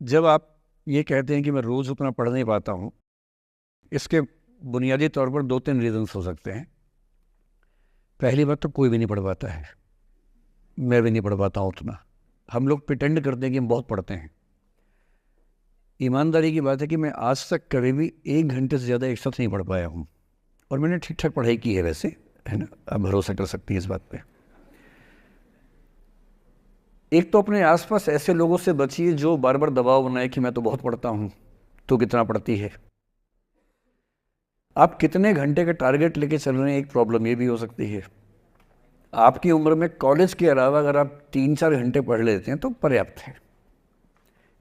जब आप ये कहते हैं कि मैं रोज़ उतना पढ़ नहीं पाता हूँ, इसके बुनियादी तौर पर 2-3 रीज़न्स हो सकते हैं। पहली बात तो कोई भी नहीं पढ़ पाता है, मैं भी नहीं पढ़ पाता हूँ उतना। हम लोग प्रिटेंड करते हैं कि हम बहुत पढ़ते हैं। ईमानदारी की बात है कि मैं आज तक कभी भी 1 घंटे से ज़्यादा एक साथ नहीं पढ़ पाया हूँ, और मैंने ठीक-ठाक पढ़ाई की है वैसे, है ना? आप भरोसा कर सकती हैं इस बात पे। एक तो अपने आस-पास ऐसे लोगों से बचिए जो बार-बार दबाव बनाए कि मैं तो बहुत पढ़ता हूँ, तू कितना पढ़ती है? आप कितने घंटे का टारगेट लेके चल रहे हैं, एक प्रॉब्लम ये भी हो सकती है। आपकी उम्र में कॉलेज के अलावा अगर आप 3-4 घंटे पढ़ लेते हैं तो पर्याप्त है।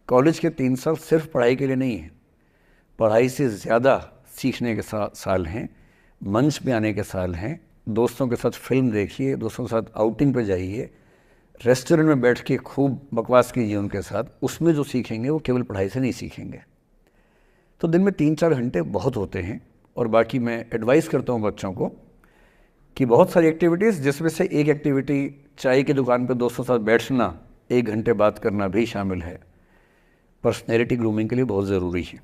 कॉलेज के 3 साल सिर्फ पढ़ाई के लिए नहीं है, पढ़ाई से ज़्यादा सीखने के साल हैं, मंच पे आने के साल हैं। दोस्तों के साथ फिल्म देखिए, दोस्तों के साथ आउटिंग पे जाइए, रेस्टोरेंट में बैठ के खूब बकवास कीजिए उनके साथ। उसमें जो सीखेंगे वो केवल पढ़ाई से नहीं सीखेंगे। तो दिन में 3-4 घंटे बहुत होते हैं। और बाकी मैं एडवाइस करता हूँ बच्चों को कि बहुत सारी एक्टिविटीज़, जिसमें से एक एक्टिविटी चाय की दुकान पर दोस्तों के साथ बैठना, 1 घंटे बात करना भी शामिल है। पर्सनैलिटी ग्रूमिंग के लिए बहुत ज़रूरी है।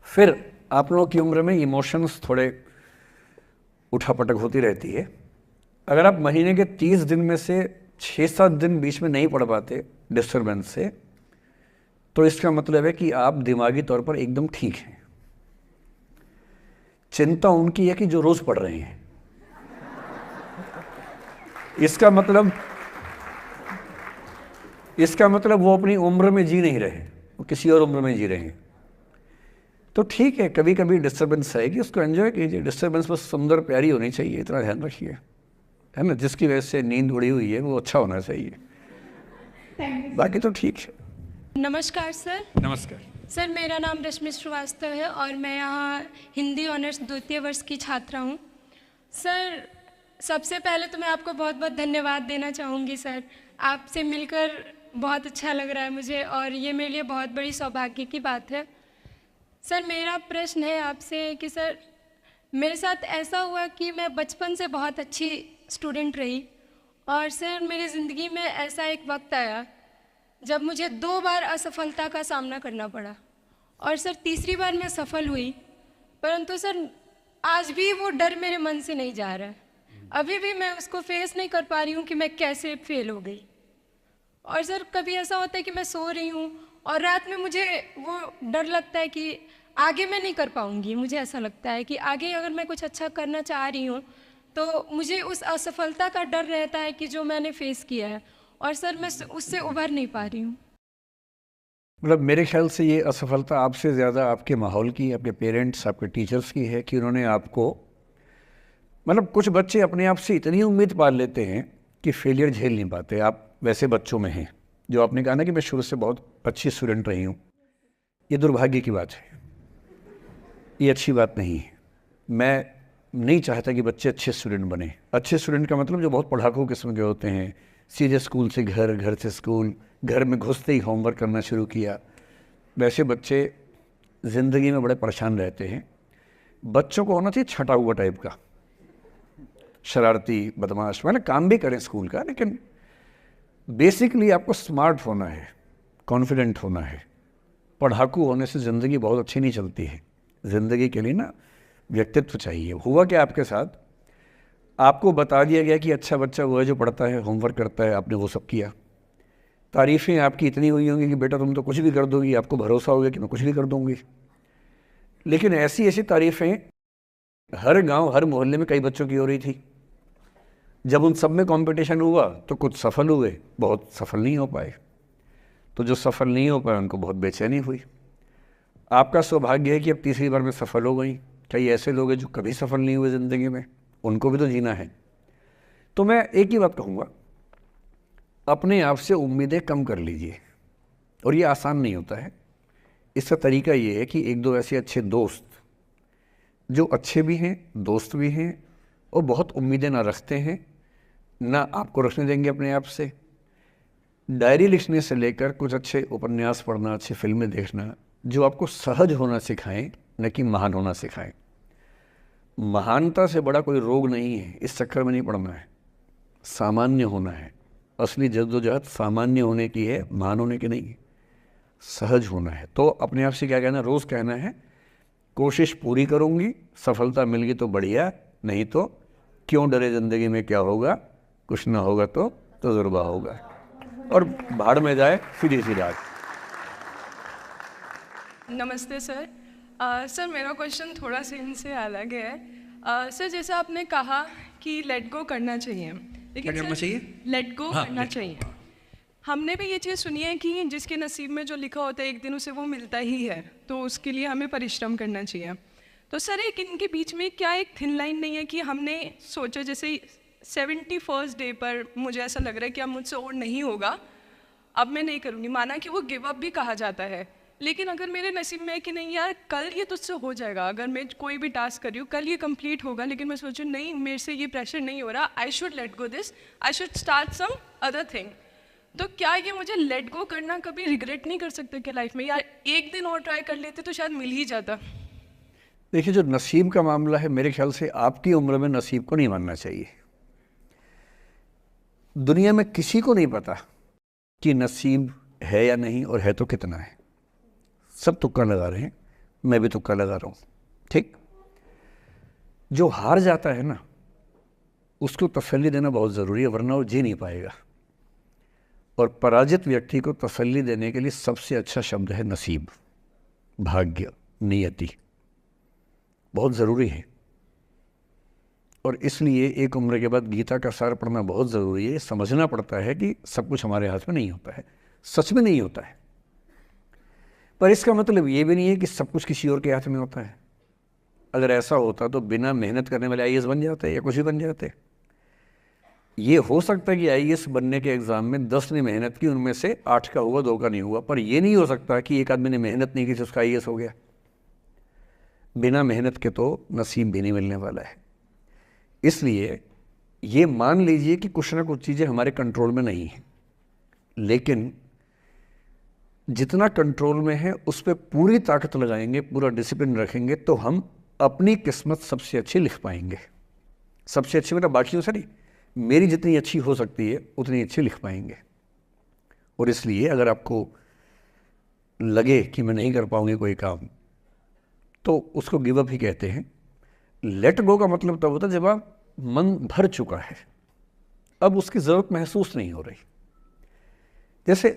फिर आप लोगों की उम्र में इमोशंस थोड़े उठापटक होती रहती है। अगर आप महीने के 30 दिन में से 6-7 दिन बीच में नहीं पढ़ पाते डिस्टर्बेंस से, तो इसका मतलब है कि आप दिमागी तौर पर एकदम ठीक हैं। चिंता उनकी है कि जो रोज़ पढ़ रहे हैं। इसका मतलब वो अपनी उम्र में जी नहीं रहे, वो किसी और उम्र में जी रहे हैं। तो ठीक है, कभी कभी डिस्टर्बेंस आएगी, उसको एंजॉय कीजिए। डिस्टर्बेंस बस सुंदर प्यारी होनी चाहिए, इतना ध्यान रखिए, है ना? जिसकी वजह से नींद उड़ी हुई है वो अच्छा होना चाहिए, बाकी तो ठीक है। नमस्कार सर। नमस्कार सर, मेरा नाम रश्मि श्रीवास्तव है और मैं यहाँ हिंदी ऑनर्स द्वितीय वर्ष की छात्रा हूँ। सर, सबसे पहले तो मैं आपको बहुत बहुत धन्यवाद देना चाहूँगी सर। आपसे मिलकर बहुत अच्छा लग रहा है मुझे और ये मेरे लिए बहुत बड़ी सौभाग्य की बात है। सर, मेरा प्रश्न है आपसे कि सर, मेरे साथ ऐसा हुआ कि मैं बचपन से बहुत अच्छी स्टूडेंट रही और सर मेरी ज़िंदगी में ऐसा एक वक्त आया जब मुझे 2 बार असफलता का सामना करना पड़ा और सर तीसरी बार मैं सफल हुई, परंतु सर आज भी वो डर मेरे मन से नहीं जा रहा है। अभी भी मैं उसको फेस नहीं कर पा रही हूँ कि मैं कैसे फेल हो गई। और सर कभी ऐसा होता है कि मैं सो रही हूँ और रात में मुझे वो डर लगता है कि आगे मैं नहीं कर पाऊँगी। मुझे ऐसा लगता है कि आगे अगर मैं कुछ अच्छा करना चाह रही हूँ तो मुझे उस असफलता का डर रहता है कि जो मैंने फेस किया है, और सर मैं उससे उभर नहीं पा रही हूँ। मतलब मेरे ख्याल से ये असफलता आपसे ज़्यादा आपके माहौल की, आपके पेरेंट्स, आपके टीचर्स की है कि उन्होंने आपको, मतलब कुछ बच्चे अपने आप से इतनी उम्मीद पाल लेते हैं कि फेलियर झेल नहीं पाते। आप वैसे बच्चों में हैं। जो आपने कहा ना कि मैं शुरू से बहुत अच्छी स्टूडेंट रही हूँ, ये दुर्भाग्य की बात है, ये अच्छी बात नहीं है। मैं नहीं चाहता कि बच्चे अच्छे स्टूडेंट बने। अच्छे स्टूडेंट का मतलब जो बहुत पढ़ाकू किस्म के होते हैं, सीधे स्कूल से घर, घर से स्कूल, घर में घुसते ही होमवर्क करना शुरू किया, वैसे बच्चे ज़िंदगी में बड़े परेशान रहते हैं। बच्चों को होना चाहिए छटा हुआ टाइप का, शरारती, बदमाश, मतलब काम भी करें स्कूल का, लेकिन बेसिकली आपको स्मार्ट होना है, कॉन्फिडेंट होना है। पढ़ाकू होने से ज़िंदगी बहुत अच्छी नहीं चलती है। ज़िंदगी के लिए ना व्यक्तित्व चाहिए। हुआ क्या आपके साथ, आपको बता दिया गया कि अच्छा बच्चा वो है जो पढ़ता है, होमवर्क करता है, आपने वो सब किया। तारीफ़ें आपकी इतनी हुई होंगी कि बेटा तुम तो कुछ भी कर दोगी, आपको भरोसा हो गया कि मैं कुछ भी कर दूंगी। लेकिन ऐसी ऐसी तारीफ़ें हर गांव, हर मोहल्ले में कई बच्चों की हो रही थी। जब उन सब में कंपटीशन हुआ तो कुछ सफल हुए, बहुत सफल नहीं हो पाए। तो जो सफल नहीं हो पाए उनको बहुत बेचैनी हुई। आपका सौभाग्य है कि अब तीसरी बार में सफल हो गई। कई ऐसे लोग हैं जो कभी सफल नहीं हुए ज़िंदगी में, उनको भी तो जीना है। तो मैं एक ही बात कहूँगा, अपने आप से उम्मीदें कम कर लीजिए। और ये आसान नहीं होता है। इसका तरीका ये है कि 1-2 ऐसे अच्छे दोस्त जो अच्छे भी हैं, दोस्त भी हैं, और बहुत उम्मीदें ना रखते हैं, ना आपको रखने देंगे अपने आप से। डायरी लिखने से लेकर कुछ अच्छे उपन्यास पढ़ना, अच्छी फिल्में देखना, जो आपको सहज होना सिखाएं, न कि महान होना सिखाएं। महानता से बड़ा कोई रोग नहीं है, इस चक्कर में नहीं पड़ना है। सामान्य होना है। असली जद्दोजहद सामान्य होने की है, महान होने की नहीं है। सहज होना है। तो अपने आप से क्या कहना, रोज़ कहना है कोशिश पूरी करूँगी, सफलता मिल गई तो बढ़िया, नहीं तो क्यों डरे, ज़िंदगी में क्या होगा, कुछ ना होगा तो तजुर्बा होगा, और भाड़ में जाए सीधी सी रात। नमस्ते सर। सर मेरा क्वेश्चन थोड़ा सा इनसे अलग है। सर जैसे आपने कहा कि लेट गो करना चाहिए, लेकिन क्या करना चाहिए? लेट गो हाँ, करना let- चाहिए। हमने भी ये चीज़ सुनी है कि जिसके नसीब में जो लिखा होता है एक दिन उसे वो मिलता ही है, तो उसके लिए हमें परिश्रम करना चाहिए। तो सर एक इनके बीच में क्या एक थिन लाइन नहीं है कि हमने सोचा जैसे 71st डे पर मुझे ऐसा लग रहा है कि अब मुझसे और नहीं होगा, अब मैं नहीं करूँगी, माना कि वो गिव अप भी कहा जाता है, लेकिन अगर मेरे नसीब में है कि नहीं यार कल ये तुझसे हो जाएगा, अगर मैं कोई भी टास्क कर रही हूँ कल ये कंप्लीट होगा, लेकिन मैं सोचूँ नहीं मेरे से ये प्रेशर नहीं हो रहा, I should let go this, I should start some other thing, तो क्या ये मुझे लेट गो करना कभी रिग्रेट नहीं कर सकते क्या लाइफ में, यार एक दिन और ट्राई कर लेते तो शायद मिल ही जाता? देखिए, जो नसीब का मामला है, मेरे ख्याल से आपकी उम्र में नसीब को नहीं मानना चाहिए। दुनिया में किसी को नहीं पता कि नसीब है या नहीं, और है तो कितना है। सब तुक्का लगा रहे हैं, मैं भी तुक्का लगा रहा हूँ, ठीक। जो हार जाता है ना, उसको तसल्ली देना बहुत ज़रूरी है, वरना वो जी नहीं पाएगा। और पराजित व्यक्ति को तसल्ली देने के लिए सबसे अच्छा शब्द है नसीब, भाग्य, नियति, बहुत ज़रूरी है। और इसलिए एक उम्र के बाद गीता का सार पढ़ना बहुत ज़रूरी है। समझना पड़ता है कि सब कुछ हमारे हाथ में नहीं होता है, सच में नहीं होता है, पर इसका मतलब ये भी नहीं है कि सब कुछ किसी और के हाथ में होता है। अगर ऐसा होता तो बिना मेहनत करने वाले आईएएस बन जाते या कुछ भी बन जाते। ये हो सकता है कि आईएएस बनने के एग्ज़ाम में 10 ने मेहनत की, उनमें से 8 का हुआ, 2 का नहीं हुआ, पर यह नहीं हो सकता कि एक आदमी ने मेहनत नहीं की तो उसका आईएएस हो गया। बिना मेहनत के तो नसीब भी नहीं मिलने वाला है। इसलिए ये मान लीजिए कि कुछ ना कुछ चीज़ें हमारे कंट्रोल में नहीं हैं, लेकिन जितना कंट्रोल में है उस पर पूरी ताकत लगाएंगे, पूरा डिसिप्लिन रखेंगे, तो हम अपनी किस्मत सबसे अच्छी लिख पाएंगे। सबसे अच्छी मतलब बाकियों से नहीं, मेरी जितनी अच्छी हो सकती है उतनी अच्छी लिख पाएंगे। और इसलिए अगर आपको लगे कि मैं नहीं कर पाऊंगी कोई काम, तो उसको गिव अप ही कहते हैं। लेट गो का मतलब तब होता है जब आप मन भर चुका है, अब उसकी ज़रूरत महसूस नहीं हो रही। जैसे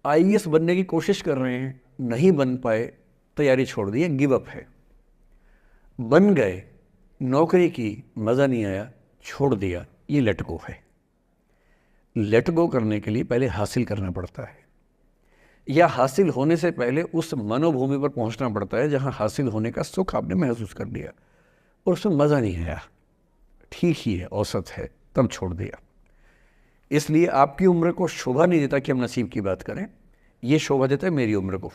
आईएएस बनने की कोशिश कर रहे हैं, नहीं बन पाए, तैयारी छोड़ दी, गिव अप है। बन गए, नौकरी की, मज़ा नहीं आया, छोड़ दिया, ये लेट गो है। लेट गो करने के लिए पहले हासिल करना पड़ता है, या हासिल होने से पहले उस मनोभूमि पर पहुंचना पड़ता है जहां हासिल होने का सुख आपने महसूस कर लिया और उसमें मज़ा नहीं आया, ठीक ही है, औसत है, तब छोड़ दिया। इसलिए आपकी उम्र को शोभा नहीं देता कि हम नसीब की बात करें, ये शोभा देता है मेरी उम्र को।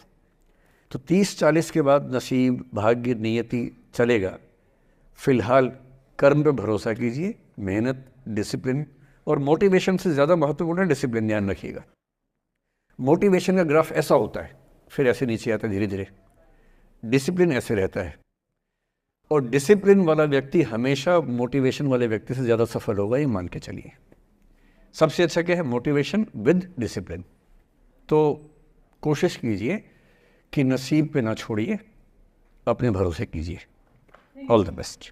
तो 30-40 के बाद नसीब, भाग्य, नियति चलेगा। फिलहाल कर्म पे भरोसा कीजिए, मेहनत, डिसिप्लिन, और मोटिवेशन से ज़्यादा महत्वपूर्ण है डिसिप्लिन, ध्यान रखिएगा। मोटिवेशन का ग्राफ ऐसा होता है, फिर ऐसे नीचे आता है धीरे धीरे, डिसिप्लिन ऐसे रहता है। और डिसिप्लिन वाला व्यक्ति हमेशा मोटिवेशन वाले व्यक्ति से ज़्यादा सफल होगा, ये मान के चलिए। सबसे अच्छा क्या है? Motivation with discipline. तो कोशिश कीजिए कि नसीब पे ना छोड़िए, अपने भरोसे कीजिए। All the best.